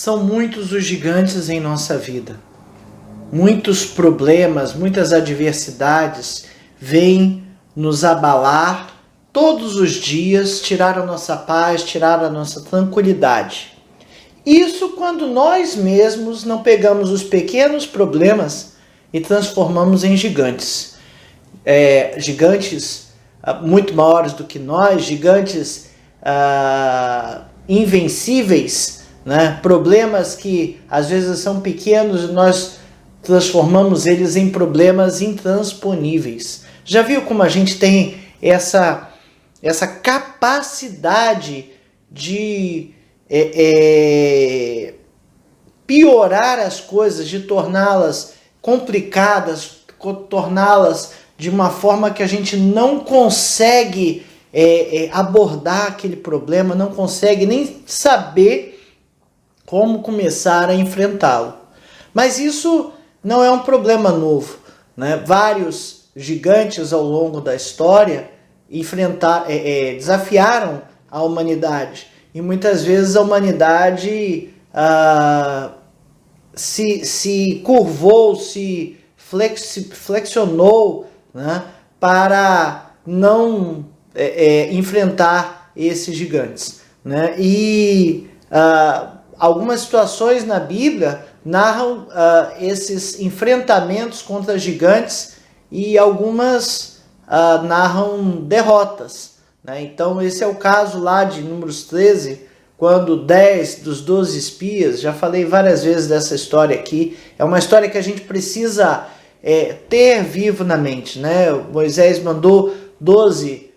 São muitos os gigantes em nossa vida. Muitos problemas, muitas adversidades vêm nos abalar todos os dias, tirar a nossa paz, tirar a nossa tranquilidade. Isso quando nós mesmos não pegamos os pequenos problemas e transformamos em gigantes. Gigantes muito maiores do que nós, gigantes invencíveis, né? Problemas que às vezes são pequenos e nós transformamos eles em problemas intransponíveis. Já viu como a gente tem essa capacidade de piorar as coisas, de torná-las complicadas, torná-las de uma forma que a gente não consegue abordar aquele problema, não consegue nem saber como começar a enfrentá-lo. Mas isso não é um problema novo, né? Vários gigantes ao longo da história desafiaram a humanidade. E muitas vezes a humanidade se curvou, se flexionou, né, para não enfrentar esses gigantes, né? E algumas situações na Bíblia narram esses enfrentamentos contra gigantes e algumas narram derrotas, né? Então esse é o caso lá de Números 13, quando 10 dos 12 espias, já falei várias vezes dessa história aqui, é uma história que a gente precisa ter vivo na mente, né? Moisés mandou 12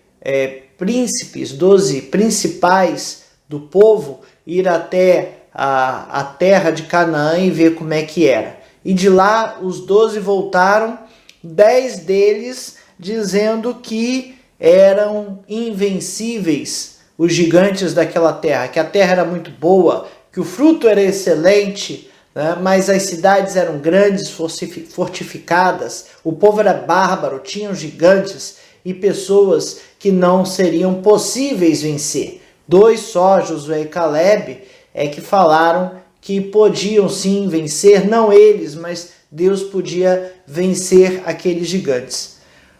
príncipes, 12 principais do povo ir até a terra de Canaã e ver como é que era. E de lá os 12 voltaram, 10 deles dizendo que eram invencíveis os gigantes daquela terra, que a terra era muito boa, que o fruto era excelente, né? Mas as cidades eram grandes, fortificadas, o povo era bárbaro, tinham gigantes e pessoas que não seriam possíveis vencer. 2 só, Josué e Caleb, que falaram que podiam sim vencer, não eles, mas Deus podia vencer aqueles gigantes.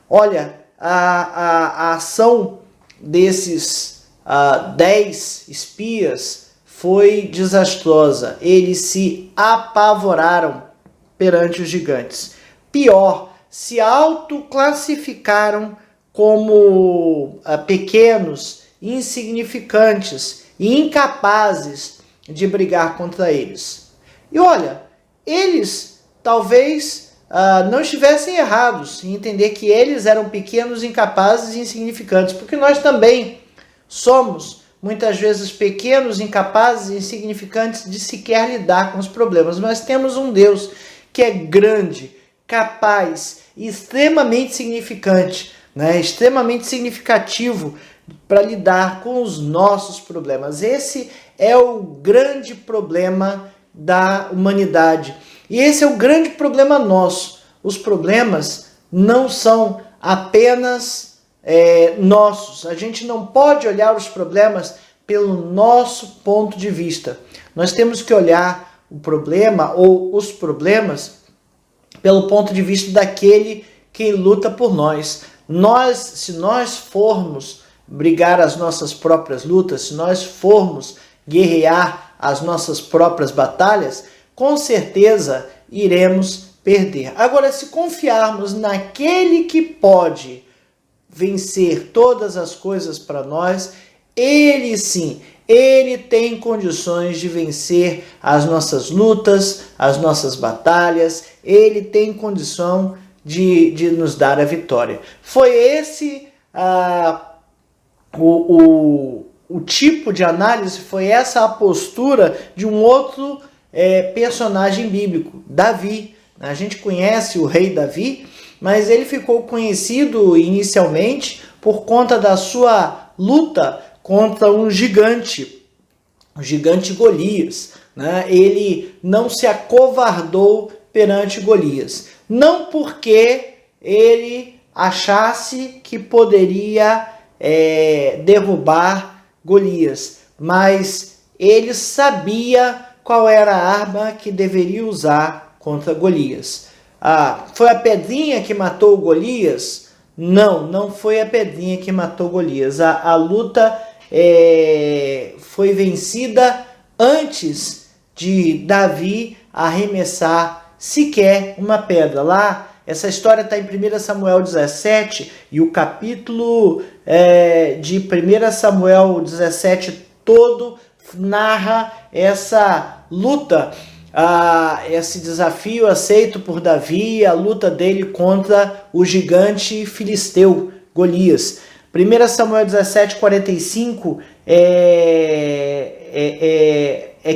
Olha, a ação desses 10 espias foi desastrosa. Eles se apavoraram perante os gigantes. Pior, se autoclassificaram como pequenos, insignificantes e incapazes de brigar contra eles. E olha, eles talvez não estivessem errados em entender que eles eram pequenos, incapazes e insignificantes, porque nós também somos muitas vezes pequenos, incapazes e insignificantes de sequer lidar com os problemas. Mas temos um Deus que é grande, capaz e extremamente significante, né? Extremamente significativo para lidar com os nossos problemas. Esse é o grande problema da humanidade. E esse é o grande problema nosso. Os problemas não são apenas nossos. A gente não pode olhar os problemas pelo nosso ponto de vista. Nós temos que olhar o problema ou os problemas pelo ponto de vista daquele que luta por nós. Se nós formos brigar as nossas próprias lutas, se nós formos guerrear as nossas próprias batalhas, com certeza iremos perder. Agora, se confiarmos naquele que pode vencer todas as coisas para nós, ele sim, ele tem condições de vencer as nossas lutas, as nossas batalhas, ele tem condição de nos dar a vitória. Foi esse o tipo de análise, foi essa a postura de um outro personagem bíblico, Davi. A gente conhece o rei Davi, mas ele ficou conhecido inicialmente por conta da sua luta contra um gigante, o gigante Golias, né? Ele não se acovardou perante Golias, não porque ele achasse que poderia derrubar Golias, mas ele sabia qual era a arma que deveria usar contra Golias. Foi a pedrinha que matou Golias? Não, não foi a pedrinha que matou Golias. A luta foi vencida antes de Davi arremessar sequer uma pedra. Lá, essa história está em 1 Samuel 17, e o capítulo de 1 Samuel 17 todo narra essa luta, esse desafio aceito por Davi, a luta dele contra o gigante filisteu Golias. 1 Samuel 17, 45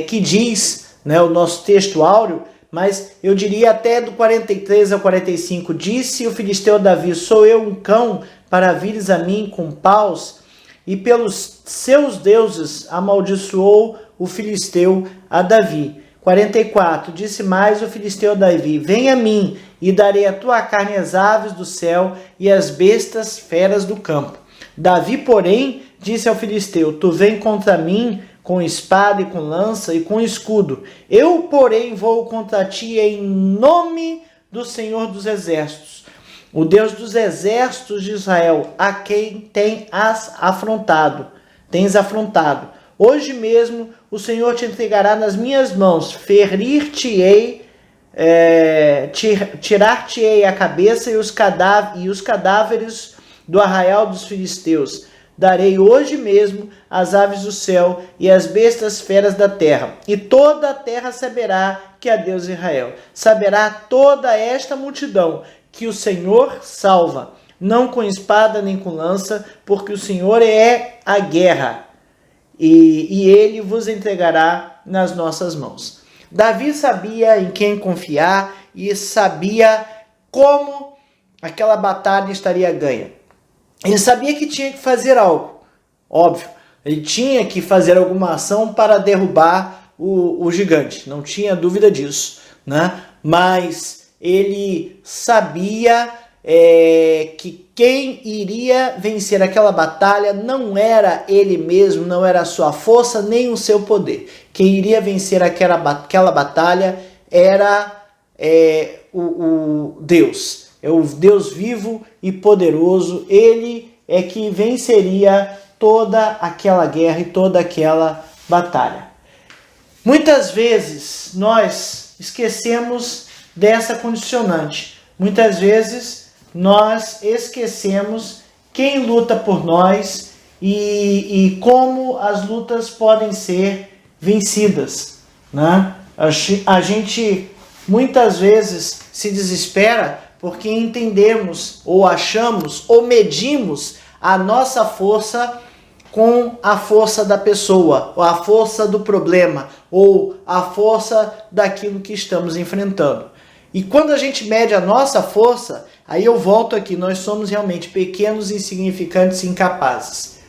que diz, né, o nosso texto áureo, mas eu diria até do 43 ao 45, disse o filisteu a Davi, sou eu um cão para vires a mim com paus? E pelos seus deuses amaldiçoou o filisteu a Davi. 44, disse mais o filisteu a Davi, vem a mim e darei a tua carne às aves do céu e às bestas feras do campo. Davi, porém, disse ao filisteu, tu vem contra mim com espada e com lança e com escudo. Eu, porém, vou contra ti em nome do Senhor dos Exércitos, o Deus dos exércitos de Israel, a quem tens afrontado. Hoje mesmo o Senhor te entregará nas minhas mãos, ferir-te-ei, tirar-te-ei a cabeça e os cadáveres do arraial dos filisteus. Darei hoje mesmo as aves do céu e as bestas feras da terra. E toda a terra saberá que há Deus em Israel. Saberá toda esta multidão que o Senhor salva, não com espada nem com lança, porque o Senhor é a guerra, e ele vos entregará nas nossas mãos. Davi sabia em quem confiar e sabia como aquela batalha estaria ganha. Ele sabia que tinha que fazer algo, óbvio. Ele tinha que fazer alguma ação para derrubar o gigante, não tinha dúvida disso, né? Mas ele sabia que quem iria vencer aquela batalha não era ele mesmo, não era a sua força, nem o seu poder. Quem iria vencer aquela batalha era o Deus. É o Deus vivo e poderoso. Ele é que venceria toda aquela guerra e toda aquela batalha. Muitas vezes nós esquecemos dessa condicionante. Muitas vezes nós esquecemos quem luta por nós e como as lutas podem ser vencidas, né? A gente muitas vezes se desespera porque entendemos ou achamos ou medimos a nossa força com a força da pessoa, ou a força do problema, ou a força daquilo que estamos enfrentando. E quando a gente mede a nossa força, aí eu volto aqui, nós somos realmente pequenos, insignificantes e incapazes.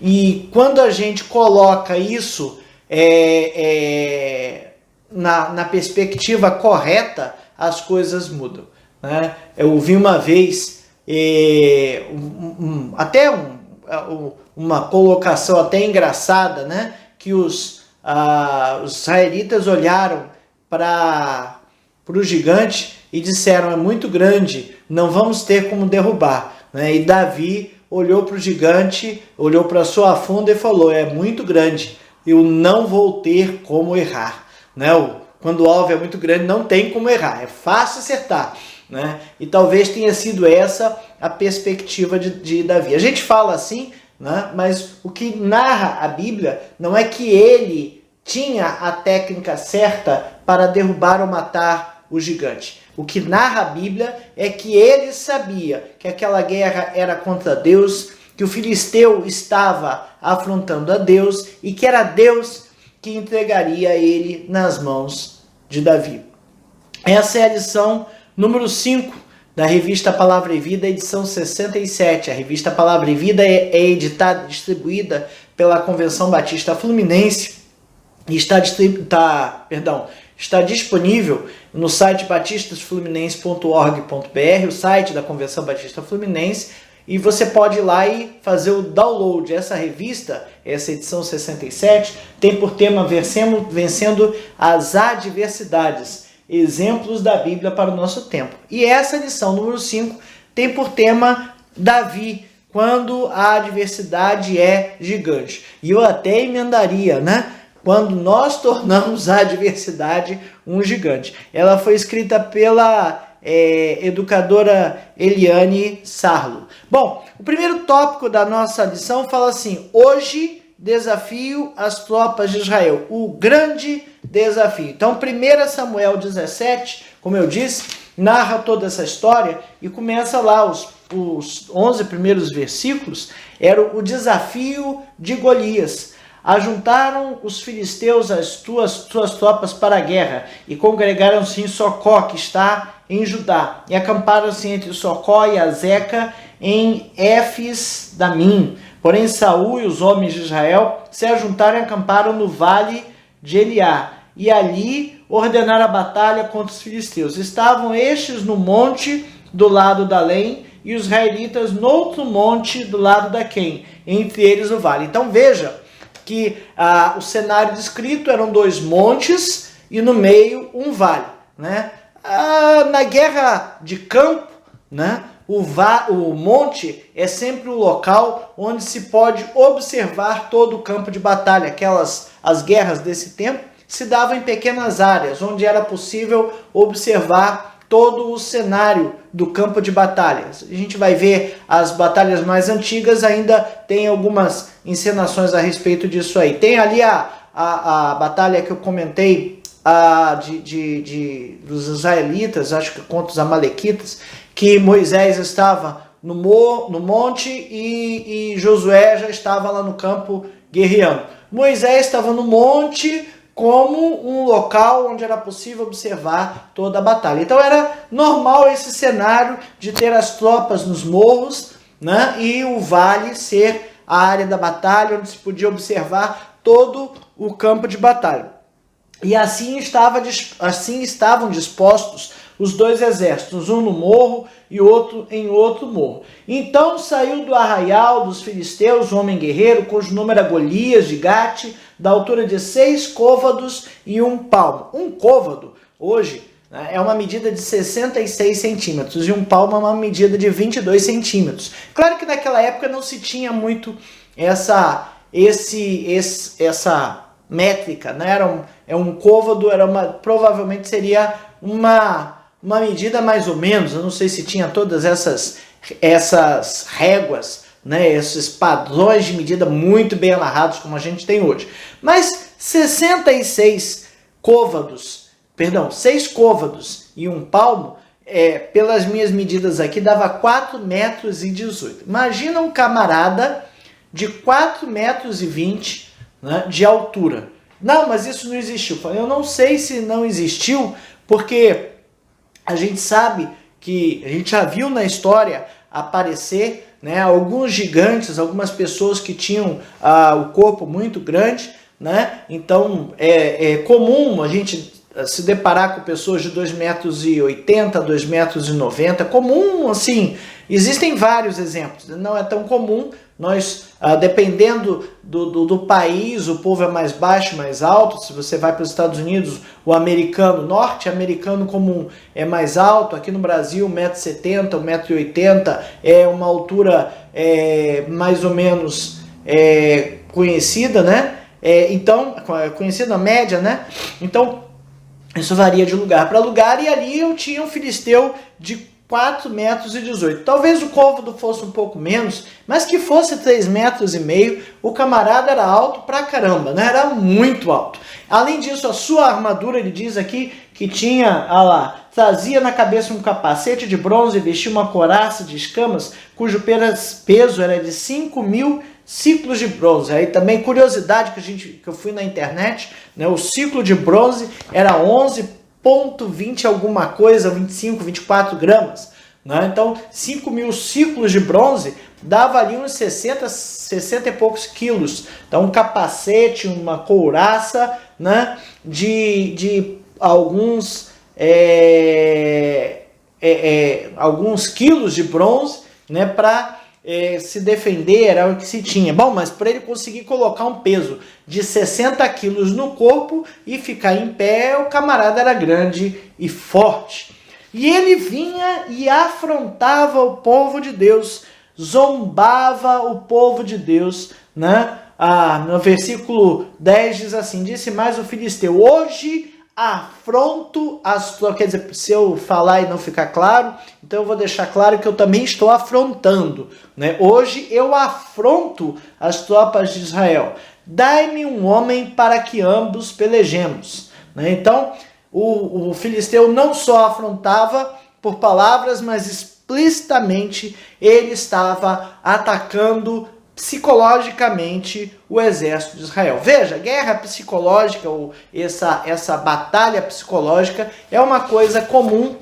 E quando a gente coloca isso na perspectiva correta, as coisas mudam, né? Eu ouvi uma vez uma colocação até engraçada, né? Que os israelitas olharam para o gigante e disseram, é muito grande, não vamos ter como derrubar, né? E Davi olhou para o gigante, olhou para a sua funda e falou, é muito grande, eu não vou ter como errar, né? Quando o alvo é muito grande, não tem como errar, é fácil acertar, né? E talvez tenha sido essa a perspectiva de Davi. A gente fala assim, né? Mas o que narra a Bíblia não é que ele tinha a técnica certa para derrubar ou matar o gigante. O que narra a Bíblia é que ele sabia que aquela guerra era contra Deus, que o filisteu estava afrontando a Deus e que era Deus que entregaria ele nas mãos de Davi. Essa é a lição número 5 da revista Palavra e Vida, edição 67. A revista Palavra e Vida é editada e distribuída pela Convenção Batista Fluminense e está disponível no site batistasfluminense.org.br, o site da Convenção Batista Fluminense, e você pode ir lá e fazer o download. Essa revista, essa edição 67, tem por tema Vencendo as Adversidades, exemplos da Bíblia para o nosso tempo. E essa lição número 5 tem por tema Davi, quando a adversidade é gigante. E eu até emendaria, né? Quando nós tornamos a adversidade um gigante. Ela foi escrita pela educadora Eliane Sarlo. Bom, o primeiro tópico da nossa lição fala assim: hoje desafio as tropas de Israel, o grande desafio. Então, 1 Samuel 17, como eu disse, narra toda essa história e começa lá os 11 primeiros versículos, era o desafio de Golias. Ajuntaram os filisteus as suas tropas para a guerra e congregaram-se em Socó, que está em Judá, e acamparam-se entre Socó e Azeca em Éfes-Damim. Porém, Saul e os homens de Israel se ajuntaram e acamparam no vale de Eliá, e ali ordenaram a batalha contra os filisteus. Estavam estes no monte do lado da Além, e os israelitas no outro monte do lado da Quem, entre eles o vale. Então veja que o cenário descrito eram 2 montes e no meio um vale, né? Na guerra de campo, né, o monte é sempre o local onde se pode observar todo o campo de batalha. As guerras desse tempo se davam em pequenas áreas, onde era possível observar todo o cenário do campo de batalhas. A gente vai ver as batalhas mais antigas, ainda tem algumas encenações a respeito disso aí. Tem ali a batalha que eu comentei dos israelitas, acho que contra os amalequitas, que Moisés estava no monte e Josué já estava lá no campo guerreando. Moisés estava no monte como um local onde era possível observar toda a batalha. Então era normal esse cenário de ter as tropas nos morros, né, e o vale ser a área da batalha onde se podia observar todo o campo de batalha. E assim estavam dispostos os 2 exércitos, um no morro e outro em outro morro. Então saiu do arraial dos filisteus um homem guerreiro, cujo nome era Golias de Gate, da altura de 6 côvados e 1 palmo. Um côvado, hoje, né, é uma medida de 66 centímetros e 1 palmo é uma medida de 22 centímetros. Claro que naquela época não se tinha muito essa métrica, né? Um côvado, provavelmente seria uma medida mais ou menos. Eu não sei se tinha todas essas réguas, né, esses padrões de medida muito bem amarrados como a gente tem hoje. Mas 6 côvados e 1 palmo, pelas minhas medidas aqui, dava 4,18 metros. Imagina um camarada de 4,20 metros, né, de altura. Não, mas isso não existiu. Eu não sei se não existiu, porque a gente sabe que a gente já viu na história aparecer, né, alguns gigantes, algumas pessoas que tinham o corpo muito grande, né? Então é comum a gente se deparar com pessoas de 2,80 metros, 2,90 metros, comum assim. Existem vários exemplos, não é tão comum. Nós, dependendo do país, o povo é mais baixo, mais alto. Se você vai para os Estados Unidos, o norte-americano comum é mais alto. Aqui no Brasil, 1,70 m, 1,80 m é uma altura mais ou menos conhecida, né? Então, conhecida média, né? Então, isso varia de lugar para lugar. E ali eu tinha um filisteu de 4,18 metros. Talvez o côvado fosse um pouco menos, mas que fosse 3,5 metros, o camarada era alto pra caramba, né? Era muito alto. Além disso, a sua armadura, ele diz aqui, que tinha, trazia na cabeça um capacete de bronze e vestia uma couraça de escamas, cujo peso era de 5.000 ciclos de bronze. Aí também, curiosidade que eu fui na internet, né? O ciclo de bronze era 11,20 alguma coisa, 25, 24 gramas. Né? Então, 5.000 ciclos de bronze dava ali uns 60 e poucos quilos. Então, um capacete, uma couraça, né? de alguns quilos de bronze, né? Para se defender, era o que se tinha. Bom, mas para ele conseguir colocar um peso de 60 quilos no corpo e ficar em pé, o camarada era grande e forte. E ele vinha e afrontava o povo de Deus, zombava o povo de Deus, né? No versículo 10 diz assim, disse mais o filisteu, hoje afronto as tropas, quer dizer, se eu falar e não ficar claro, então eu vou deixar claro que eu também estou afrontando, né? Hoje eu afronto as tropas de Israel, dai-me um homem para que ambos pelejemos, né? Então, o filisteu não só afrontava por palavras, mas explicitamente ele estava atacando psicologicamente o exército de Israel. Veja, guerra psicológica ou essa batalha psicológica é uma coisa comum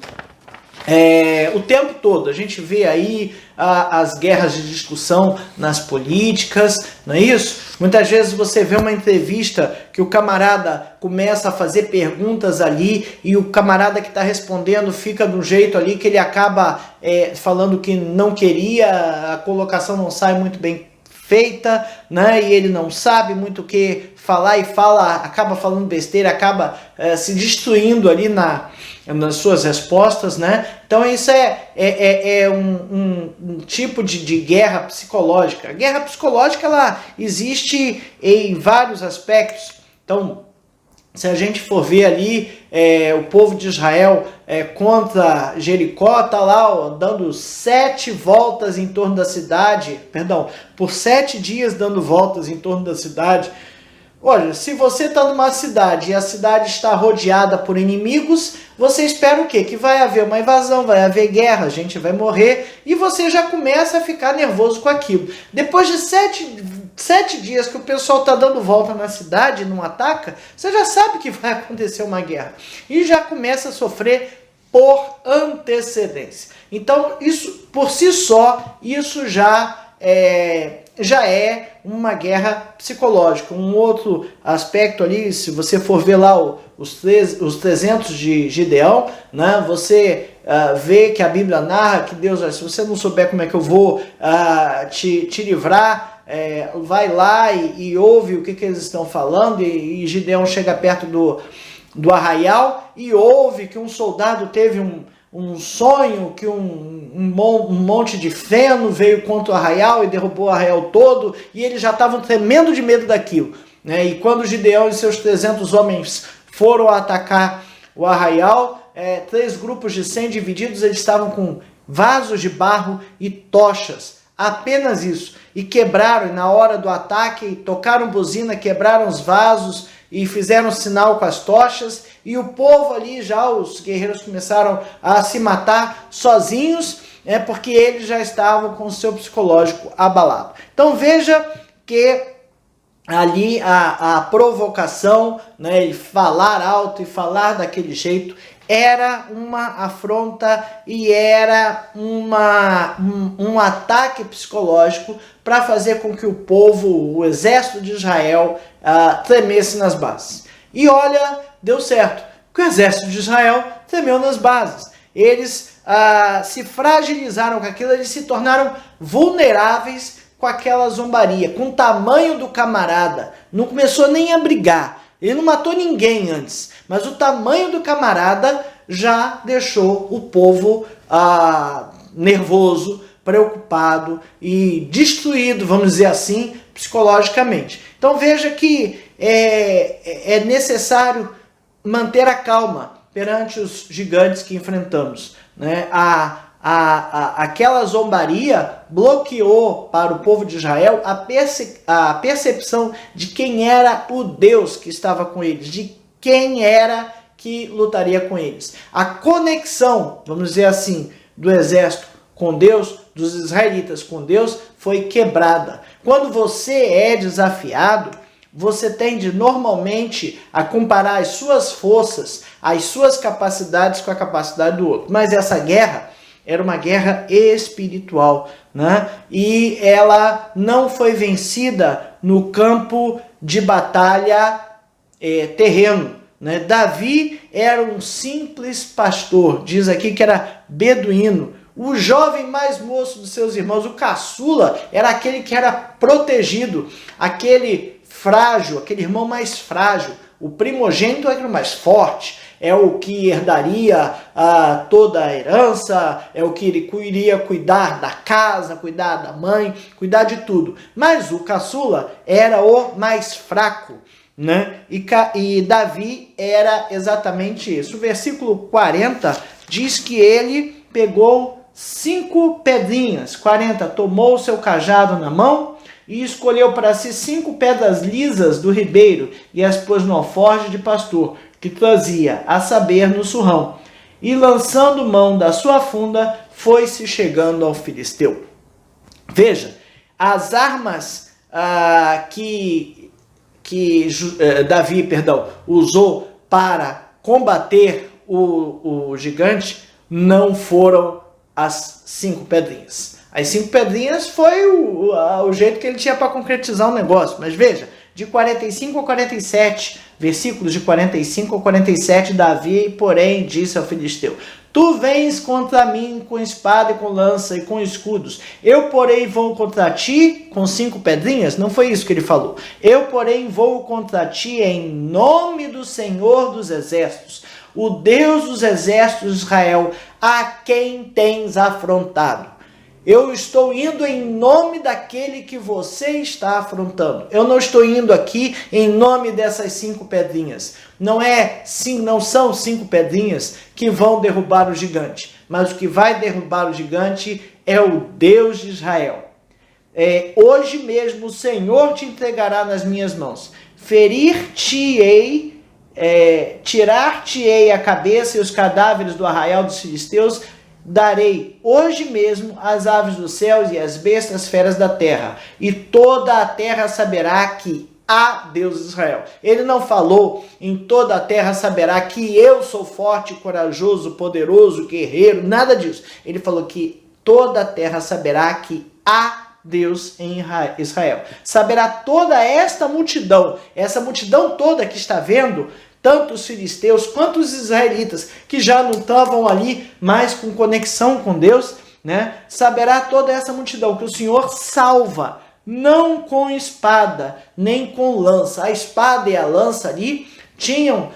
o tempo todo. A gente vê aí as guerras de discussão nas políticas, não é isso? Muitas vezes você vê uma entrevista que o camarada começa a fazer perguntas ali e o camarada que está respondendo fica de um jeito ali que ele acaba falando que não queria, a colocação não sai muito bem feita, né? E ele não sabe muito o que falar e acaba falando besteira, acaba se destruindo ali nas suas respostas, né? Então isso é um tipo de guerra psicológica. A guerra psicológica ela existe em vários aspectos. Então, se a gente for ver ali o povo de Israel contra Jericó, está lá dando 7 voltas em torno da cidade, por 7 dias dando voltas em torno da cidade. Olha, se você está numa cidade e a cidade está rodeada por inimigos, você espera o quê? Que vai haver uma invasão, vai haver guerra, a gente vai morrer e você já começa a ficar nervoso com aquilo. Depois de 7 dias que o pessoal está dando volta na cidade e não ataca, você já sabe que vai acontecer uma guerra e já começa a sofrer por antecedência. Então, isso por si só, isso já é uma guerra psicológica. Um outro aspecto ali, se você for ver lá os 300 de Gideão, né, você vê que a Bíblia narra que Deus, se você não souber como é que eu vou te livrar, vai lá e ouve o que eles estão falando, e Gideão chega perto do arraial e ouve que um soldado teve um sonho que um monte de feno veio contra o arraial e derrubou o arraial todo, e eles já estavam tremendo de medo daquilo, né? E quando Gideão e seus 300 homens foram atacar o arraial, 3 grupos de 100 divididos, eles estavam com vasos de barro e tochas, apenas isso, e quebraram, e na hora do ataque, tocaram buzina, quebraram os vasos e fizeram sinal com as tochas, e o povo ali, já os guerreiros começaram a se matar sozinhos, porque eles já estavam com o seu psicológico abalado. Então veja que ali a provocação, né, e falar alto e falar daquele jeito, era uma afronta e era um ataque psicológico para fazer com que o povo, o exército de Israel, tremesse nas bases. E olha, deu certo, porque o exército de Israel tremeu nas bases. Eles se fragilizaram com aquilo, eles se tornaram vulneráveis com aquela zombaria, com o tamanho do camarada. Não começou nem a brigar, ele não matou ninguém antes, mas o tamanho do camarada já deixou o povo nervoso, preocupado e destruído, vamos dizer assim, psicologicamente. Então veja que é necessário manter a calma perante os gigantes que enfrentamos, né? Aquela zombaria bloqueou para o povo de Israel a percepção de quem era o Deus que estava com eles, de quem era que lutaria com eles. A conexão, vamos dizer assim, do exército com Deus, dos israelitas com Deus, foi quebrada. Quando você é desafiado, você tende normalmente a comparar as suas forças, as suas capacidades com a capacidade do outro. Mas essa guerra era uma guerra espiritual, né? E ela não foi vencida no campo de batalha terreno, né? Davi era um simples pastor, diz aqui que era beduíno, o jovem mais moço dos seus irmãos, o caçula, era aquele que era protegido, aquele frágil, aquele irmão mais frágil. O primogênito era o mais forte, é o que herdaria toda a herança, é o que iria cuidar da casa, cuidar da mãe, cuidar de tudo. Mas o caçula era o mais fraco, né? E Davi era exatamente isso. O versículo 40 diz que ele pegou 5 pedrinhas. 40, tomou o seu cajado na mão e escolheu para si 5 pedras lisas do ribeiro e as pôs no alforje de pastor, que trazia, a saber, no surrão. E lançando mão da sua funda, foi-se chegando ao filisteu. Veja, as armas que Davi usou para combater o gigante não foram as 5 pedrinhas. As 5 pedrinhas foi o jeito que ele tinha para concretizar o negócio. Mas veja, de 45 a 47, versículos de 45 a 47, Davi, porém, disse ao filisteu: Tu vens contra mim com espada e com lança e com escudos. Eu, porém, vou contra ti com 5 pedrinhas? Não foi isso que ele falou. Eu, porém, vou contra ti em nome do Senhor dos Exércitos, o Deus dos exércitos de Israel, a quem tens afrontado. Eu estou indo em nome daquele que você está afrontando. Eu não estou indo aqui em nome dessas 5 pedrinhas. Não são 5 pedrinhas que vão derrubar o gigante. Mas o que vai derrubar o gigante é o Deus de Israel. Hoje mesmo o Senhor te entregará nas minhas mãos. Ferir-te-ei, tirar-te-ei a cabeça e os cadáveres do arraial dos filisteus. Darei hoje mesmo as aves dos céus e as bestas feras da terra, e toda a terra saberá que há Deus de Israel. Ele não falou em toda a terra saberá que eu sou forte, corajoso, poderoso, guerreiro, nada disso. Ele falou que toda a terra saberá que há Deus em Israel. Saberá toda essa multidão toda que está vendo, tanto os filisteus quanto os israelitas, que já não estavam ali mais com conexão com Deus, né? Saberá toda essa multidão que o Senhor salva, não com espada, nem com lança. A espada e a lança ali tinham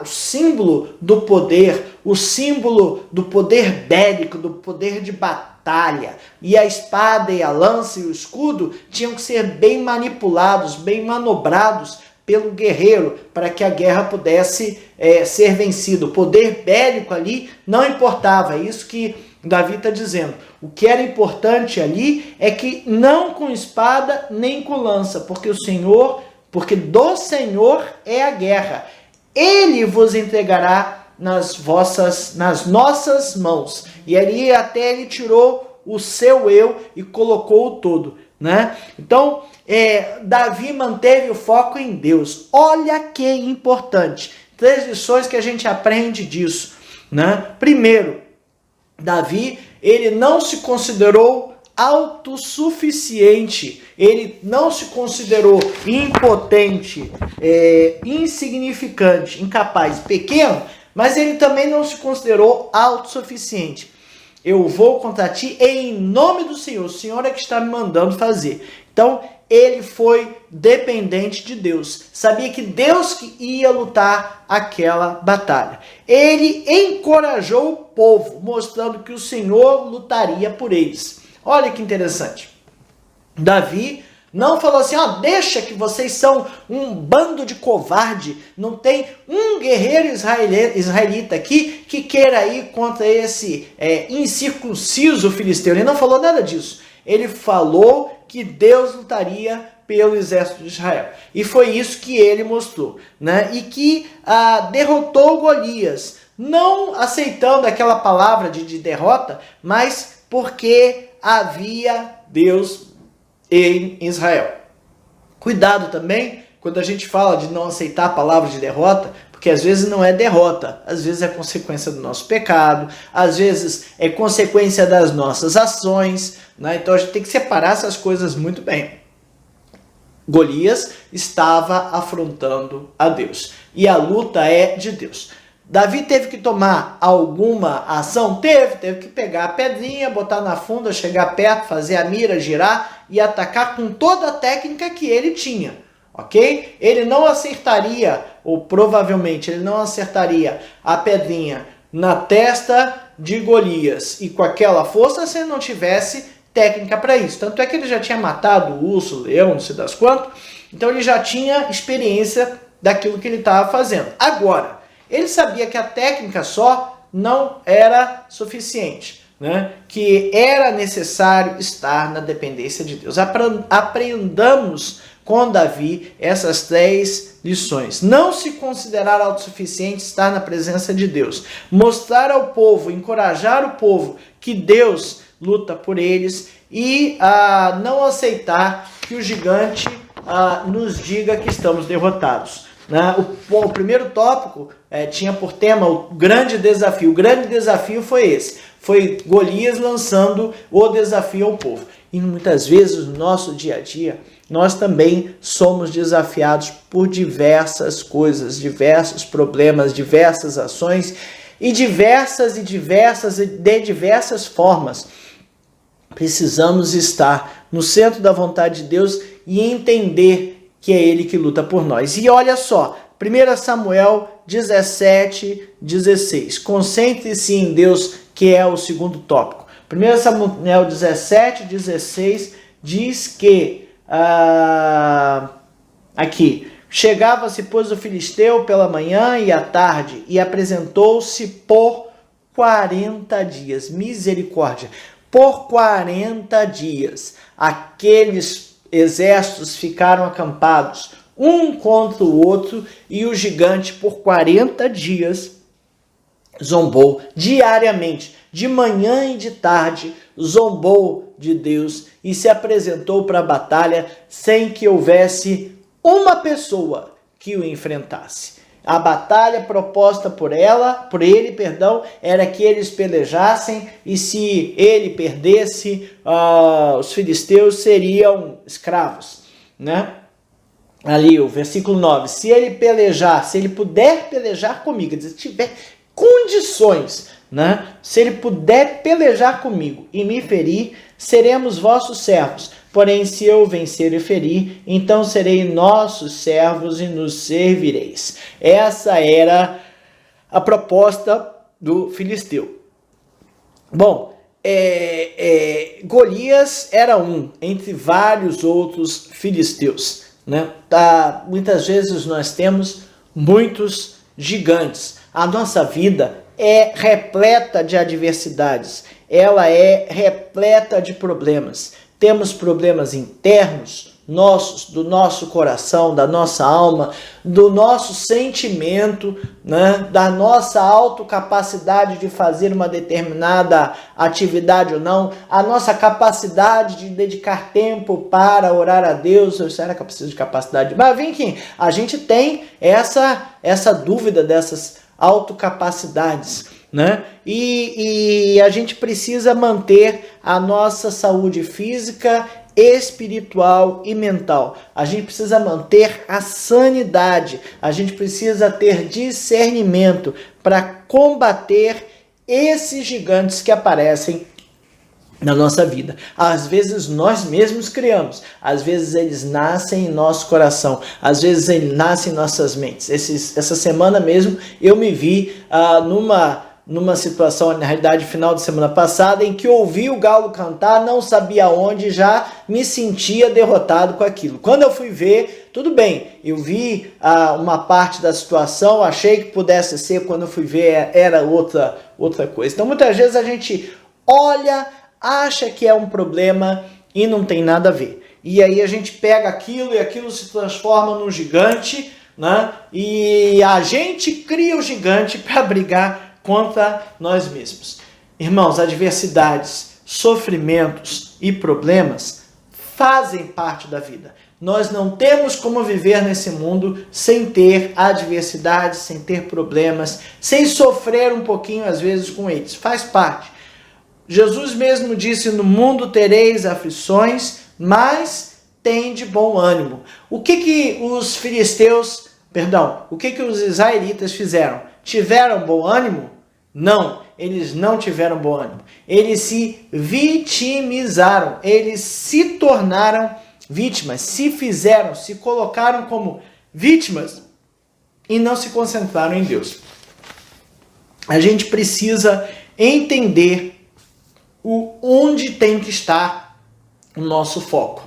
o símbolo do poder, o símbolo do poder bélico, do poder de batalha. E a espada e a lança e o escudo tinham que ser bem manipulados, bem manobrados pelo guerreiro, para que a guerra pudesse ser vencida. O poder bélico ali não importava, é isso que Davi está dizendo. O que era importante ali é que não com espada nem com lança, porque do Senhor é a guerra. Ele vos entregará nas nossas mãos. E ali até ele tirou o seu eu e colocou o todo, né? Então, Davi manteve o foco em Deus. Olha que importante. 3 lições que a gente aprende disso, né? Primeiro, Davi, ele não se considerou autossuficiente, ele não se considerou impotente, insignificante, incapaz, pequeno, mas ele também não se considerou autossuficiente. Eu vou contra ti em nome do Senhor. O Senhor é que está me mandando fazer. Então, ele foi dependente de Deus. Sabia que Deus que ia lutar aquela batalha. Ele encorajou o povo, mostrando que o Senhor lutaria por eles. Olha que interessante. Davi não falou assim, deixa que vocês são um bando de covarde, não tem um guerreiro israelita aqui que queira ir contra esse incircunciso filisteu. Ele não falou nada disso. Ele falou que Deus lutaria pelo exército de Israel. E foi isso que ele mostrou, né? E que derrotou Golias, não aceitando aquela palavra de derrota, mas porque havia Deus em Israel. Cuidado também quando a gente fala de não aceitar a palavra de derrota, porque às vezes não é derrota, às vezes é consequência do nosso pecado, às vezes é consequência das nossas ações, né? Então a gente tem que separar essas coisas muito bem. Golias estava afrontando a Deus, e a luta é de Deus. Davi teve que tomar alguma ação? Teve que pegar a pedrinha, botar na funda, chegar perto, fazer a mira, girar e atacar com toda a técnica que ele tinha, ok? Ele não acertaria, ou provavelmente ele não acertaria a pedrinha na testa de Golias e com aquela força se ele não tivesse técnica para isso. Tanto é que ele já tinha matado o urso, o leão, não sei das quantas, então ele já tinha experiência daquilo que ele estava fazendo. Agora, ele sabia que a técnica só não era suficiente, né? Que era necessário estar na dependência de Deus. Aprendamos com Davi essas 3 lições. Não se considerar autossuficiente, estar na presença de Deus. Mostrar ao povo, encorajar o povo que Deus luta por eles e não aceitar que o gigante nos diga que estamos derrotados. O primeiro tópico tinha por tema o grande desafio. O grande desafio foi esse. Foi Golias lançando o desafio ao povo. E muitas vezes no nosso dia a dia, nós também somos desafiados por diversas coisas, diversos problemas, diversas ações e de diversas formas. Precisamos estar no centro da vontade de Deus e entender que é Ele que luta por nós. E olha só, 1 Samuel 17:16. Concentre-se em Deus, que é o segundo tópico. 1 Samuel 17:16 diz que, aqui, chegava-se, pois, o filisteu pela manhã e à tarde, e apresentou-se por 40 dias. Misericórdia! Por 40 dias, aqueles exércitos ficaram acampados, um contra o outro, e o gigante por 40 dias zombou diariamente, de manhã e de tarde, zombou de Deus e se apresentou para a batalha sem que houvesse uma pessoa que o enfrentasse. A batalha proposta por ele, era que eles pelejassem, e se ele perdesse, os filisteus seriam escravos, né? Ali o versículo 9, se ele puder pelejar comigo, se tiver condições, né? Se ele puder pelejar comigo e me ferir, seremos vossos servos. Porém, se eu vencer e ferir, então serei nossos servos e nos servireis. Essa era a proposta do filisteu. Bom, Golias era um entre vários outros filisteus, né? Muitas vezes nós temos muitos gigantes. A nossa vida é repleta de adversidades, ela é repleta de problemas. Temos problemas internos nossos, do nosso coração, da nossa alma, do nosso sentimento, né? Da nossa autocapacidade de fazer uma determinada atividade ou não, a nossa capacidade de dedicar tempo para orar a Deus. Será que eu preciso de capacidade? Mas vem aqui, a gente tem essa dúvida dessas autocapacidades, né? E a gente precisa manter a nossa saúde física, espiritual e mental. A gente precisa manter a sanidade. A gente precisa ter discernimento para combater esses gigantes que aparecem na nossa vida. Às vezes nós mesmos criamos, às vezes eles nascem em nosso coração, às vezes eles nascem em nossas mentes. Essa semana mesmo eu me vi numa situação, na realidade, final de semana passada, em que ouvi o galo cantar, não sabia onde, já me sentia derrotado com aquilo. Quando eu fui ver, tudo bem, eu vi uma parte da situação, achei que pudesse ser, quando eu fui ver era outra coisa. Então muitas vezes a gente olha, acha que é um problema e não tem nada a ver. E aí a gente pega aquilo e aquilo se transforma num gigante, né? E a gente cria o gigante para brigar contra nós mesmos. Irmãos, adversidades, sofrimentos e problemas fazem parte da vida. Nós não temos como viver nesse mundo sem ter adversidades, sem ter problemas, sem sofrer um pouquinho às vezes com eles. Faz parte. Jesus mesmo disse: no mundo tereis aflições, mas tende bom ânimo. O que os israelitas fizeram? tiveram bom ânimo? Não, eles não tiveram bom ânimo. Eles se vitimizaram, eles se tornaram vítimas, se colocaram como vítimas e não se concentraram em Deus. A gente precisa entender onde tem que estar o nosso foco.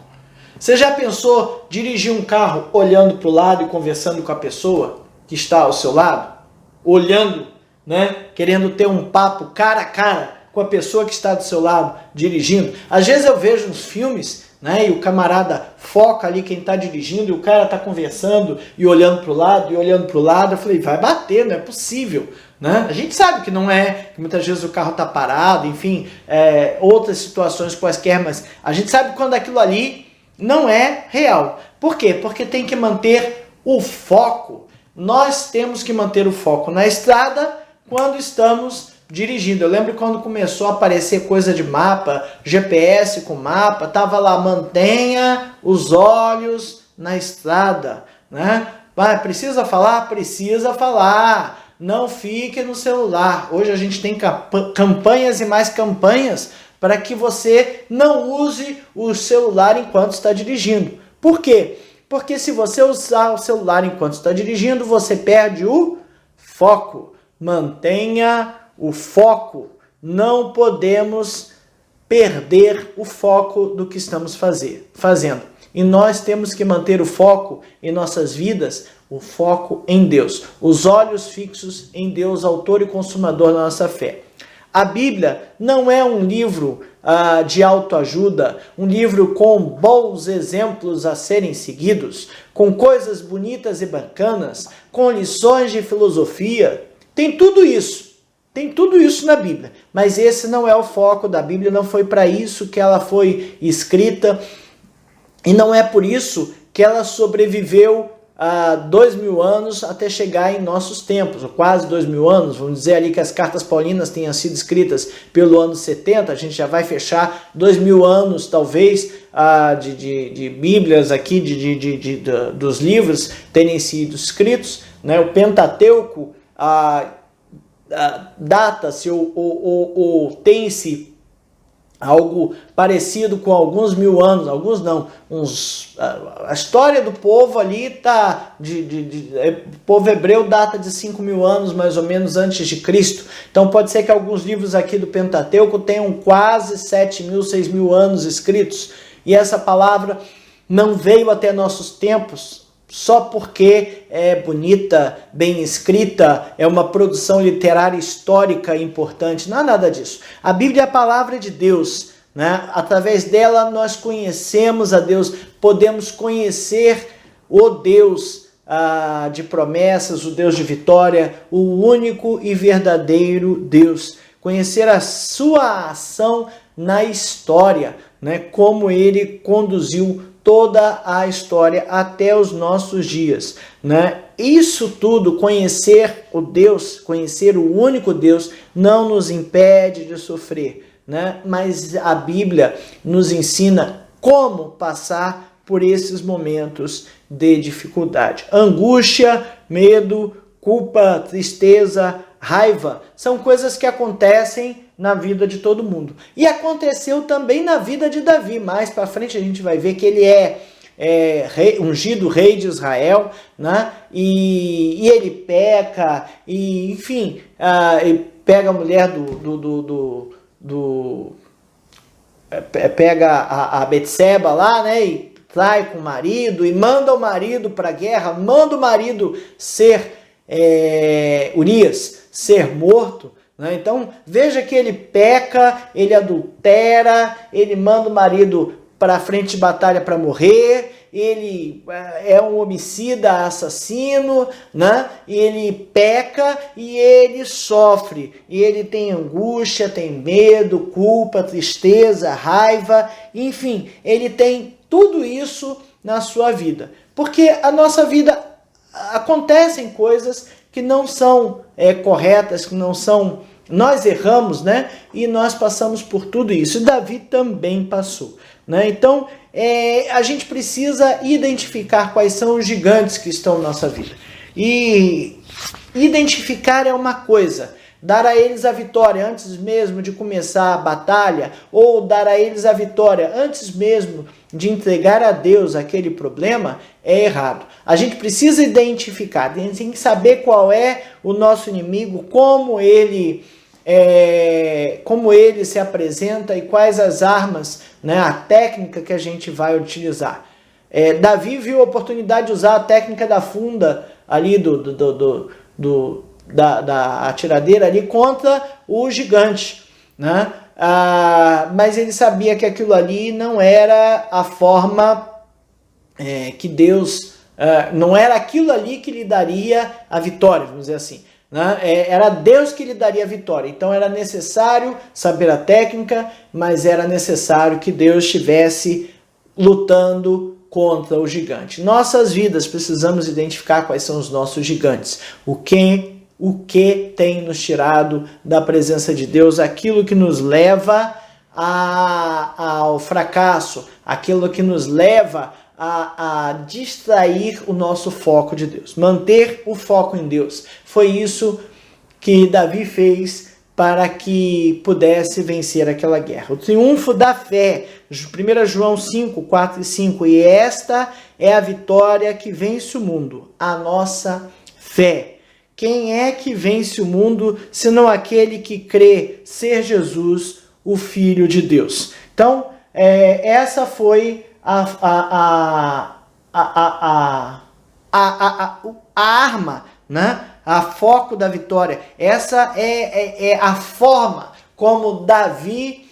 Você já pensou dirigir um carro olhando para o lado e conversando com a pessoa que está ao seu lado? Olhando, né? Querendo ter um papo cara a cara com a pessoa que está do seu lado dirigindo. Às vezes eu vejo uns filmes, né? E o camarada foca ali quem está dirigindo e o cara está conversando e olhando para o lado e olhando para o lado. Eu falei, vai bater, não é possível. Né? A gente sabe que não é, que muitas vezes o carro está parado, enfim, outras situações quaisquer, mas a gente sabe quando aquilo ali não é real. Por quê? Porque tem que manter o foco. Nós temos que manter o foco na estrada quando estamos dirigindo. Eu lembro quando começou a aparecer coisa de mapa, GPS com mapa, tava lá, mantenha os olhos na estrada, né? Precisa falar? Precisa falar. Não fique no celular. Hoje a gente tem campanhas e mais campanhas para que você não use o celular enquanto está dirigindo. Por quê? Porque se você usar o celular enquanto está dirigindo, você perde o foco. Mantenha o foco. Não podemos perder o foco do que estamos fazendo. E nós temos que manter o foco em nossas vidas, o foco em Deus. Os olhos fixos em Deus, autor e consumador da nossa fé. A Bíblia não é um livro de autoajuda, um livro com bons exemplos a serem seguidos, com coisas bonitas e bacanas, com lições de filosofia. Tem tudo isso na Bíblia, mas esse não é o foco da Bíblia, não foi para isso que ela foi escrita e não é por isso que ela sobreviveu há 2000 anos até chegar em nossos tempos, ou quase 2000 anos, vamos dizer ali que as cartas paulinas tenham sido escritas pelo ano 70, a gente já vai fechar 2000 anos talvez de Bíblias aqui, dos livros terem sido escritos, né? O Pentateuco data-se ou tem-se algo parecido com alguns mil anos, alguns não, a história do povo ali está, o povo hebreu data de 5.000 anos mais ou menos antes de Cristo, então pode ser que alguns livros aqui do Pentateuco tenham quase 7.000, 6.000 anos escritos, e essa palavra não veio até nossos tempos só porque é bonita, bem escrita, é uma produção literária histórica importante. Não é nada disso. A Bíblia é a palavra de Deus, né? Através dela nós conhecemos a Deus, podemos conhecer o Deus de promessas, o Deus de vitória, o único e verdadeiro Deus. Conhecer a sua ação na história, né? Como ele conduziu toda a história até os nossos dias, né? Isso tudo, conhecer o Deus, conhecer o único Deus, não nos impede de sofrer, né? Mas a Bíblia nos ensina como passar por esses momentos de dificuldade. Angústia, medo, culpa, tristeza, raiva, são coisas que acontecem na vida de todo mundo. E aconteceu também na vida de Davi. Mais para frente a gente vai ver que ele é ungido rei de Israel, né? E ele peca, e enfim, ele pega a mulher pega a Betseba lá, né? E trai com o marido, e manda o marido para a guerra, manda o marido Urias ser morto, né? Então veja que ele peca, ele adultera, ele manda o marido para a frente de batalha para morrer, ele é um homicida, assassino, né? E ele peca e ele sofre, e ele tem angústia, tem medo, culpa, tristeza, raiva, enfim, ele tem tudo isso na sua vida, porque a nossa vida acontecem coisas que não são corretas, que não são... Nós erramos, né? E nós passamos por tudo isso. E Davi também passou, né? Então, a gente precisa identificar quais são os gigantes que estão na nossa vida. E Identificar é uma coisa, dar a eles a vitória antes mesmo de começar a batalha, ou dar a eles a vitória antes mesmo de entregar a Deus aquele problema, é errado. A gente precisa identificar, tem que saber qual é o nosso inimigo, como ele se apresenta e quais as armas, né, a técnica que a gente vai utilizar. Davi viu a oportunidade de usar a técnica da funda ali da atiradeira ali contra o gigante, né? Mas ele sabia que aquilo ali não era a forma que Deus, não era aquilo ali que lhe daria a vitória, vamos dizer assim, né? Era Deus que lhe daria a vitória. Então era necessário saber a técnica, mas era necessário que Deus estivesse lutando contra o gigante. Nossas vidas precisamos identificar quais são os nossos gigantes. O que tem nos tirado da presença de Deus, aquilo que nos leva ao fracasso, aquilo que nos leva a distrair o nosso foco de Deus. Manter o foco em Deus. Foi isso que Davi fez para que pudesse vencer aquela guerra. O triunfo da fé, 1 João 5, 4 e 5. E esta é a vitória que vence o mundo, a nossa fé. Quem é que vence o mundo, senão aquele que crê ser Jesus, o Filho de Deus? Então, essa foi a arma, né? A foco da vitória. Essa é a forma como Davi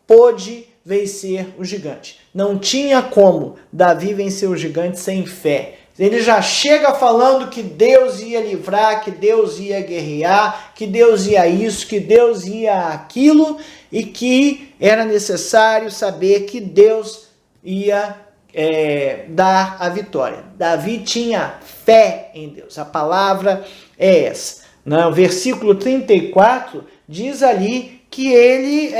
pôde vencer o gigante. Não tinha como Davi vencer o gigante sem fé. Ele já chega falando que Deus ia livrar, que Deus ia guerrear, que Deus ia isso, que Deus ia aquilo, e que era necessário saber que Deus ia dar a vitória. Davi tinha fé em Deus. A palavra é essa. No versículo 34 diz ali que ele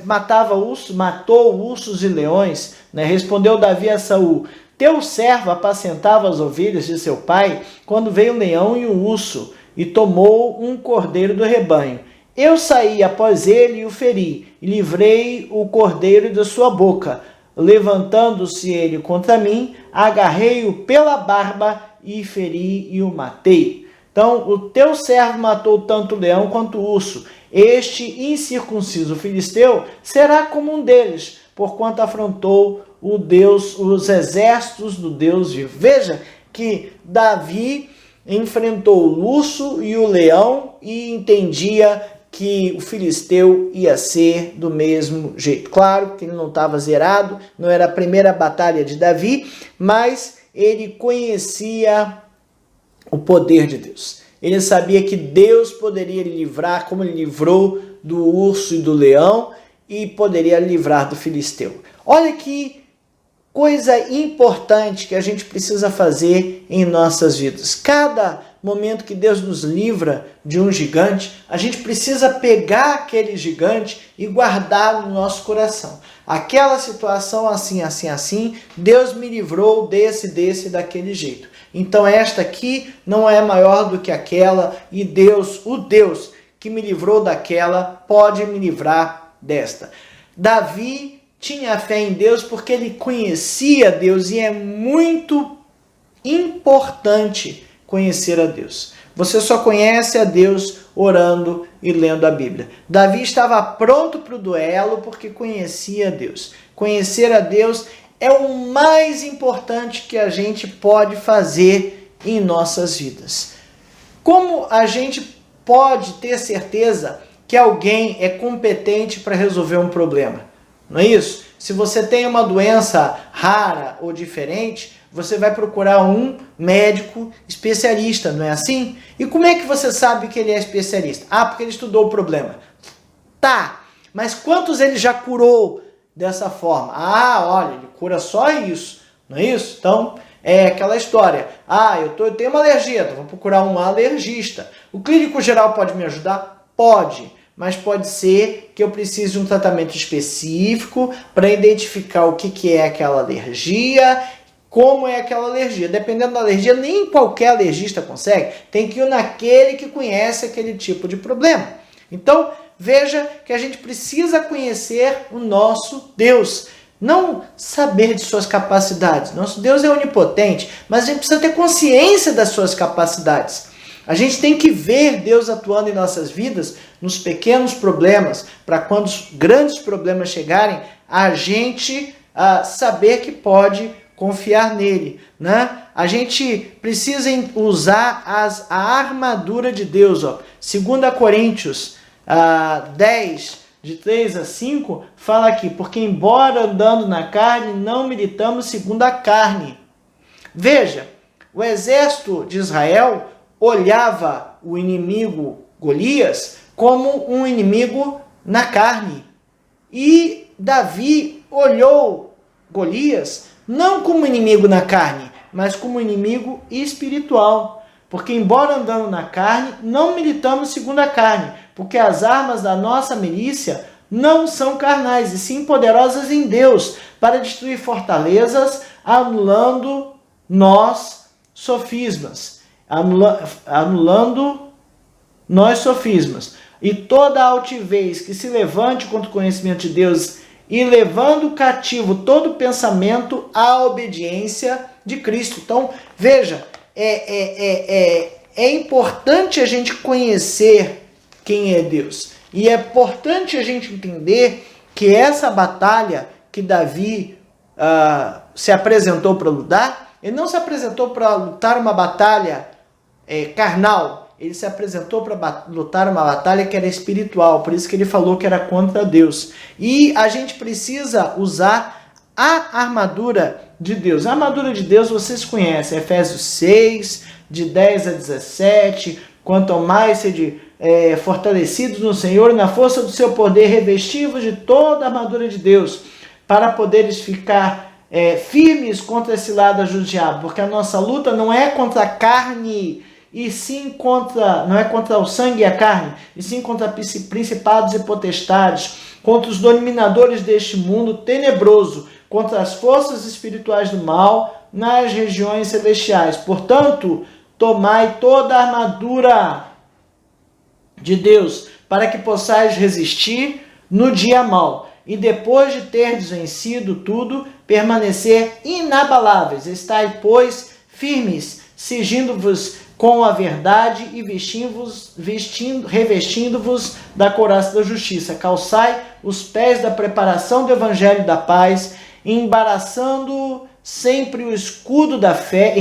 matou ursos e leões, né? Respondeu Davi a Saul: teu servo apacentava as ovelhas de seu pai, quando veio o leão e o urso, e tomou um cordeiro do rebanho. Eu saí após ele e o feri, e livrei o cordeiro da sua boca. Levantando-se ele contra mim, agarrei-o pela barba e feri e o matei. Então, o teu servo matou tanto o leão quanto o urso. Este incircunciso filisteu será como um deles, porquanto afrontou os exércitos do Deus vivo. Veja que Davi enfrentou o urso e o leão e entendia que o filisteu ia ser do mesmo jeito. Claro que ele não estava zerado, não era a primeira batalha de Davi, mas ele conhecia o poder de Deus. Ele sabia que Deus poderia lhe livrar, como ele livrou do urso e do leão, e poderia livrar do filisteu. Olha que coisa importante que a gente precisa fazer em nossas vidas. Cada momento que Deus nos livra de um gigante, a gente precisa pegar aquele gigante e guardar no nosso coração. Aquela situação assim, Deus me livrou desse, daquele jeito. Então esta aqui não é maior do que aquela, e Deus, o Deus que me livrou daquela, pode me livrar desta. Davi tinha fé em Deus porque ele conhecia Deus, e é muito importante conhecer a Deus. Você só conhece a Deus orando e lendo a Bíblia. Davi estava pronto para o duelo porque conhecia a Deus. Conhecer a Deus é o mais importante que a gente pode fazer em nossas vidas. Como a gente pode ter certeza que alguém é competente para resolver um problema? Não é isso? Se você tem uma doença rara ou diferente, você vai procurar um médico especialista, não é assim? E como é que você sabe que ele é especialista? Porque ele estudou o problema. Tá, mas quantos ele já curou dessa forma? Olha, ele cura só isso, não é isso? Então, é aquela história. Eu tenho uma alergia, então vou procurar um alergista. O clínico geral pode me ajudar? Pode. Mas pode ser que eu precise de um tratamento específico para identificar o que é aquela alergia, como é aquela alergia. Dependendo da alergia, nem qualquer alergista consegue. Tem que ir naquele que conhece aquele tipo de problema. Então, veja que a gente precisa conhecer o nosso Deus. Não saber de suas capacidades. Nosso Deus é onipotente, mas a gente precisa ter consciência das suas capacidades. A gente tem que ver Deus atuando em nossas vidas, nos pequenos problemas, para quando os grandes problemas chegarem, a gente saber que pode confiar nele, né? A gente precisa usar a armadura de Deus. 2 Coríntios 10, de 3 a 5, fala aqui: porque embora andando na carne, não militamos segundo a carne. Veja, o exército de Israel olhava o inimigo Golias como um inimigo na carne. E Davi olhou Golias não como inimigo na carne, mas como inimigo espiritual. Porque embora andando na carne, não militamos segundo a carne, porque as armas da nossa milícia não são carnais, e sim poderosas em Deus, para destruir fortalezas, anulando nós sofismas. Anulando nós sofismas. E toda altivez que se levante contra o conhecimento de Deus, e levando cativo todo pensamento à obediência de Cristo. Então, veja, é importante a gente conhecer quem é Deus. E é importante a gente entender que essa batalha que Davi se apresentou para lutar, ele não se apresentou para lutar uma batalha carnal. Ele se apresentou para lutar uma batalha que era espiritual. Por isso que ele falou que era contra Deus. E a gente precisa usar a armadura de Deus. A armadura de Deus vocês conhecem. Efésios 6, de 10 a 17. Quanto ao mais sede fortalecidos no Senhor e na força do seu poder, revestivos de toda a armadura de Deus, para poderes ficar firmes contra esse lado do diabo. Porque a nossa luta não é contra a carne, e sim não é contra o sangue e a carne, e sim contra principados e potestades, contra os dominadores deste mundo tenebroso, contra as forças espirituais do mal nas regiões celestiais. Portanto, tomai toda a armadura de Deus, para que possais resistir no dia mau, e depois de terdes vencido tudo, permanecer inabaláveis. Estai, pois, firmes, cingindo-vos com a verdade e revestindo-vos da couraça da justiça. Calçai os pés da preparação do evangelho da paz, embraçando sempre o escudo da fé,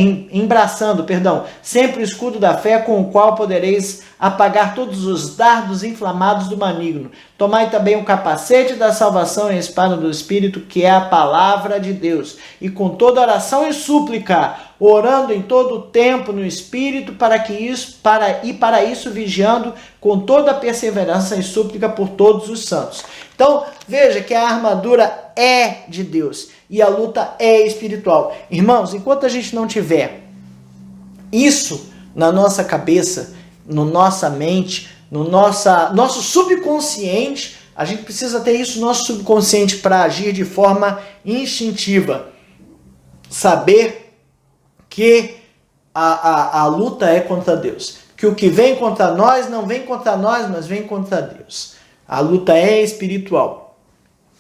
sempre o escudo da fé, com o qual podereis apagar todos os dardos inflamados do maligno. Tomai também o capacete da salvação e a espada do Espírito, que é a palavra de Deus, e com toda oração e súplica, orando em todo o tempo no Espírito, para isso vigiando com toda a perseverança e súplica por todos os santos. Então, veja que a armadura é de Deus e a luta é espiritual. Irmãos, enquanto a gente não tiver isso na nossa cabeça, na nossa mente, no nosso subconsciente, a gente precisa ter isso no nosso subconsciente para agir de forma instintiva. Saber que a luta é contra Deus. Que o que vem contra nós não vem contra nós, mas vem contra Deus. A luta é espiritual.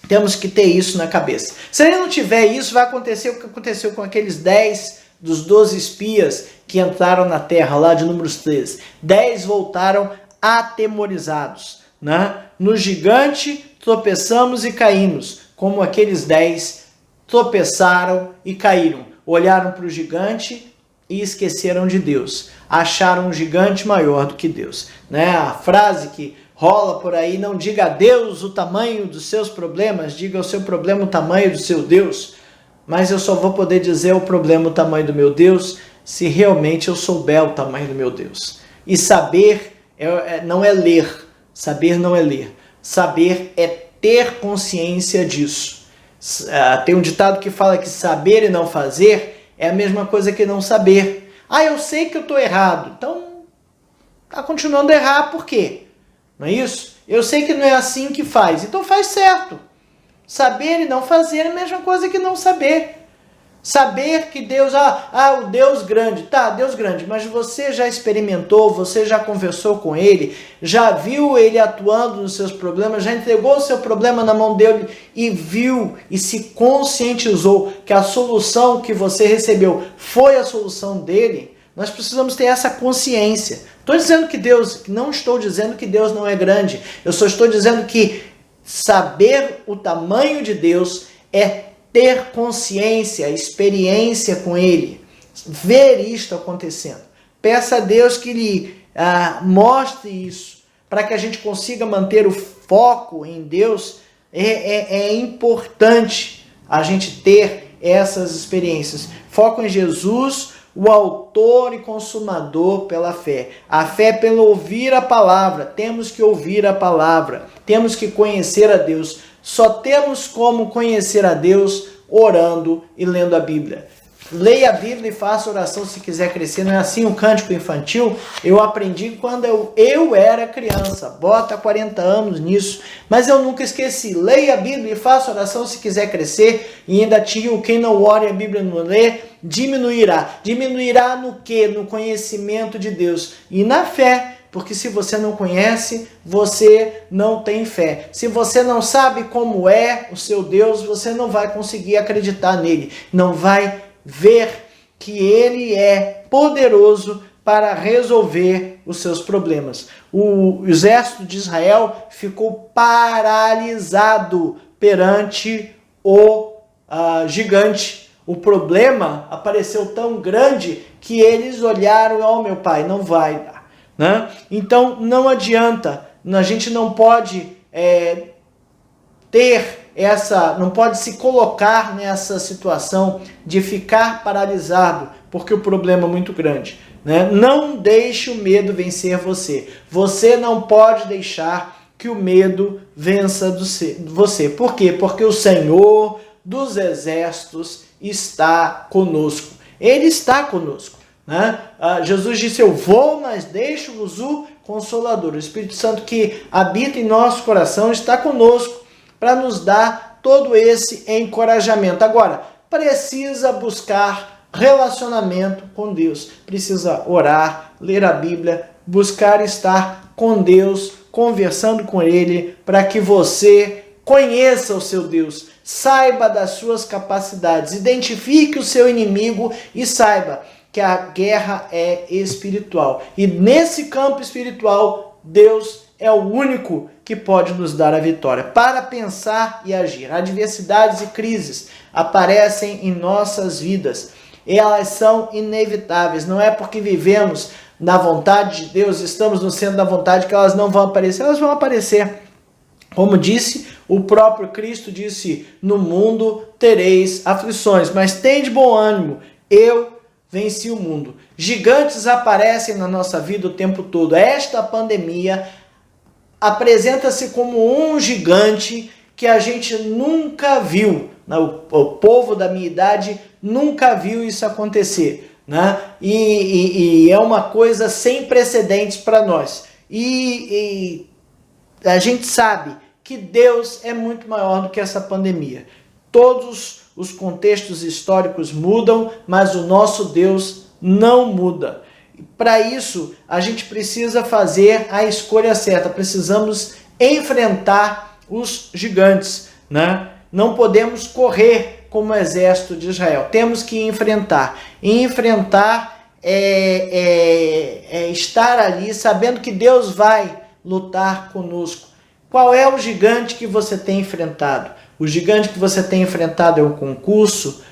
Temos que ter isso na cabeça. Se ele não tiver isso, vai acontecer o que aconteceu com aqueles 10 dos 12 espias que entraram na terra, lá de Números 13. 10 voltaram atemorizados, né? No gigante tropeçamos e caímos, como aqueles 10 tropeçaram e caíram. Olharam para o gigante e esqueceram de Deus. Acharam um gigante maior do que Deus, né? A frase que rola por aí: não diga a Deus o tamanho dos seus problemas, diga ao seu problema o tamanho do seu Deus. Mas eu só vou poder dizer o problema o tamanho do meu Deus se realmente eu souber o tamanho do meu Deus. E saber não é ler. Saber não é ler. Saber é ter consciência disso. Tem um ditado que fala que saber e não fazer é a mesma coisa que não saber. Eu sei que eu estou errado. Então, está continuando a errar, por quê? Não é isso? Eu sei que não é assim que faz. Então faz certo. Saber e não fazer é a mesma coisa que não saber. Saber que Deus, o Deus grande, tá, Deus grande, mas você já experimentou, você já conversou com Ele, já viu Ele atuando nos seus problemas, já entregou o seu problema na mão dele e viu e se conscientizou que a solução que você recebeu foi a solução dele. Nós precisamos ter essa consciência. Não estou dizendo que Deus não é grande, eu só estou dizendo que saber o tamanho de Deus é ter consciência, experiência com Ele, ver isto acontecendo. Peça a Deus que lhe mostre isso, para que a gente consiga manter o foco em Deus. É importante a gente ter essas experiências. Foco em Jesus, o autor e consumador pela fé. A fé pelo ouvir a palavra. Temos que ouvir a palavra. Temos que conhecer a Deus. Só temos como conhecer a Deus orando e lendo a Bíblia. Leia a Bíblia e faça oração se quiser crescer. Não é assim um cântico infantil? Eu aprendi quando eu era criança. Bota 40 anos nisso. Mas eu nunca esqueci. Leia a Bíblia e faça oração se quiser crescer. E ainda tinha o quem não ore a Bíblia não lê, diminuirá. Diminuirá no quê? No conhecimento de Deus e na fé. Porque se você não conhece, você não tem fé. Se você não sabe como é o seu Deus, você não vai conseguir acreditar nele. Não vai ver que ele é poderoso para resolver os seus problemas. O exército de Israel ficou paralisado perante o gigante. O problema apareceu tão grande que eles olharam, meu pai, não vai dar. Né? Então não adianta, a gente não pode não pode se colocar nessa situação de ficar paralisado, porque o problema é muito grande. Né? Não deixe o medo vencer você. Você não pode deixar que o medo vença você. Por quê? Porque o Senhor dos Exércitos está conosco. Ele está conosco. Né? Jesus disse, eu vou, mas deixo-vos o Consolador. O Espírito Santo que habita em nosso coração está conosco para nos dar todo esse encorajamento. Agora, precisa buscar relacionamento com Deus. Precisa orar, ler a Bíblia, buscar estar com Deus, conversando com Ele, para que você conheça o seu Deus, saiba das suas capacidades, identifique o seu inimigo e saiba que a guerra é espiritual. E nesse campo espiritual, Deus é o único que pode nos dar a vitória. Para pensar e agir. Adversidades e crises aparecem em nossas vidas. Elas são inevitáveis. Não é porque vivemos na vontade de Deus, estamos no centro da vontade, que elas não vão aparecer. Elas vão aparecer. Como disse, o próprio Cristo disse, no mundo tereis aflições, mas tende bom ânimo. Eu venci o mundo. Gigantes aparecem na nossa vida o tempo todo. Esta pandemia apresenta-se como um gigante que a gente nunca viu. O povo da minha idade nunca viu isso acontecer. Né? E é uma coisa sem precedentes para nós. E a gente sabe que Deus é muito maior do que essa pandemia. Todos os contextos históricos mudam, mas o nosso Deus não muda. Para isso, a gente precisa fazer a escolha certa. Precisamos enfrentar os gigantes. Né? Não podemos correr como o exército de Israel. Temos que enfrentar. E enfrentar é estar ali sabendo que Deus vai lutar conosco. Qual é o gigante que você tem enfrentado? O gigante que você tem enfrentado é um concurso?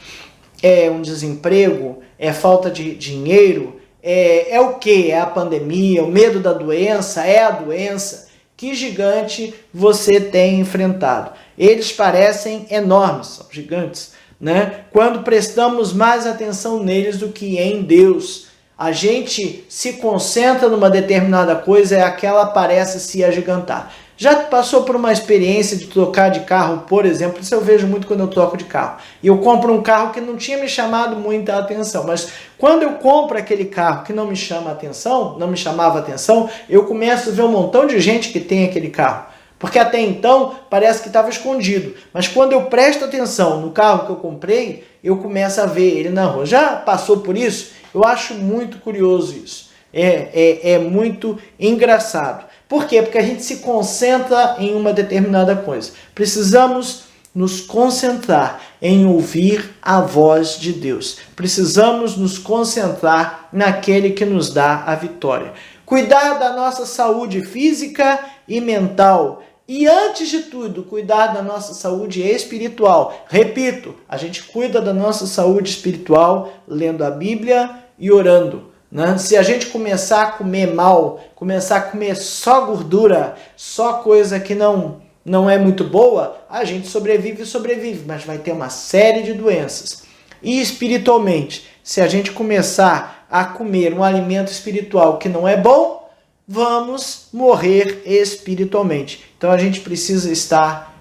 É um desemprego? É falta de dinheiro? É o quê? É a pandemia? O medo da doença? É a doença? Que gigante você tem enfrentado? Eles parecem enormes, são gigantes, né? Quando prestamos mais atenção neles do que em Deus, a gente se concentra numa determinada coisa e aquela parece se agigantar. Já passou por uma experiência de trocar de carro, por exemplo? Isso eu vejo muito quando eu troco de carro. E eu compro um carro que não tinha me chamado muita atenção. Mas quando eu compro aquele carro que não me chamava atenção, eu começo a ver um montão de gente que tem aquele carro. Porque até então parece que estava escondido. Mas quando eu presto atenção no carro que eu comprei, eu começo a ver ele na rua. Já passou por isso? Eu acho muito curioso isso. É muito engraçado. Por quê? Porque a gente se concentra em uma determinada coisa. Precisamos nos concentrar em ouvir a voz de Deus. Precisamos nos concentrar naquele que nos dá a vitória. Cuidar da nossa saúde física e mental. E antes de tudo, cuidar da nossa saúde espiritual. Repito, a gente cuida da nossa saúde espiritual lendo a Bíblia e orando. Né? Se a gente começar a comer mal, começar a comer só gordura, só coisa que não é muito boa, a gente sobrevive, mas vai ter uma série de doenças. E espiritualmente, se a gente começar a comer um alimento espiritual que não é bom, vamos morrer espiritualmente. Então a gente precisa estar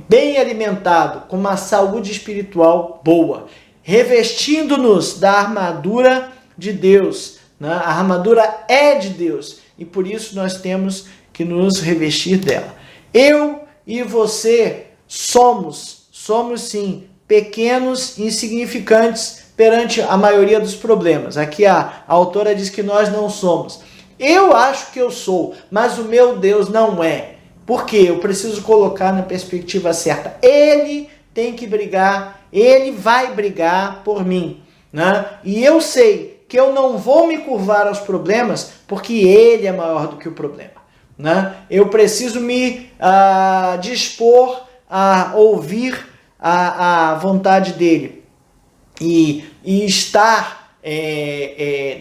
bem alimentado, com uma saúde espiritual boa, revestindo-nos da armadura de Deus. Né? A armadura é de Deus e por isso nós temos que nos revestir dela. Eu e você somos sim, pequenos e insignificantes perante a maioria dos problemas. Aqui a autora diz que nós não somos. Eu acho que eu sou, mas o meu Deus não é. Por quê? Eu preciso colocar na perspectiva certa. Ele tem que brigar, ele vai brigar por mim. Né? E eu sei que eu não vou me curvar aos problemas porque ele é maior do que o problema. Né? Eu preciso me dispor a ouvir a vontade dele e estar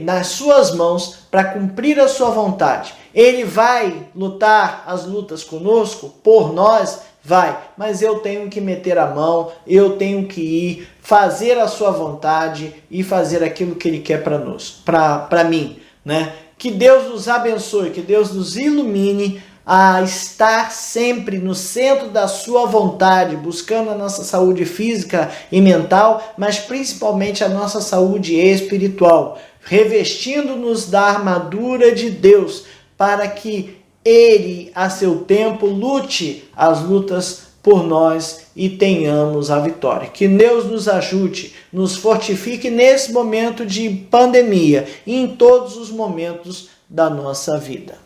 nas suas mãos para cumprir a sua vontade. Ele vai lutar as lutas conosco, por nós, vai, mas eu tenho que meter a mão, eu tenho que ir, fazer a sua vontade e fazer aquilo que ele quer para mim, né? Que Deus nos abençoe, que Deus nos ilumine a estar sempre no centro da sua vontade, buscando a nossa saúde física e mental, mas principalmente a nossa saúde espiritual, revestindo-nos da armadura de Deus, para que Ele, a seu tempo, lute as lutas por nós e tenhamos a vitória. Que Deus nos ajude, nos fortifique nesse momento de pandemia e em todos os momentos da nossa vida.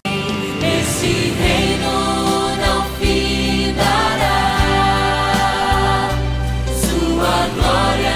Esse reino não findará, sua glória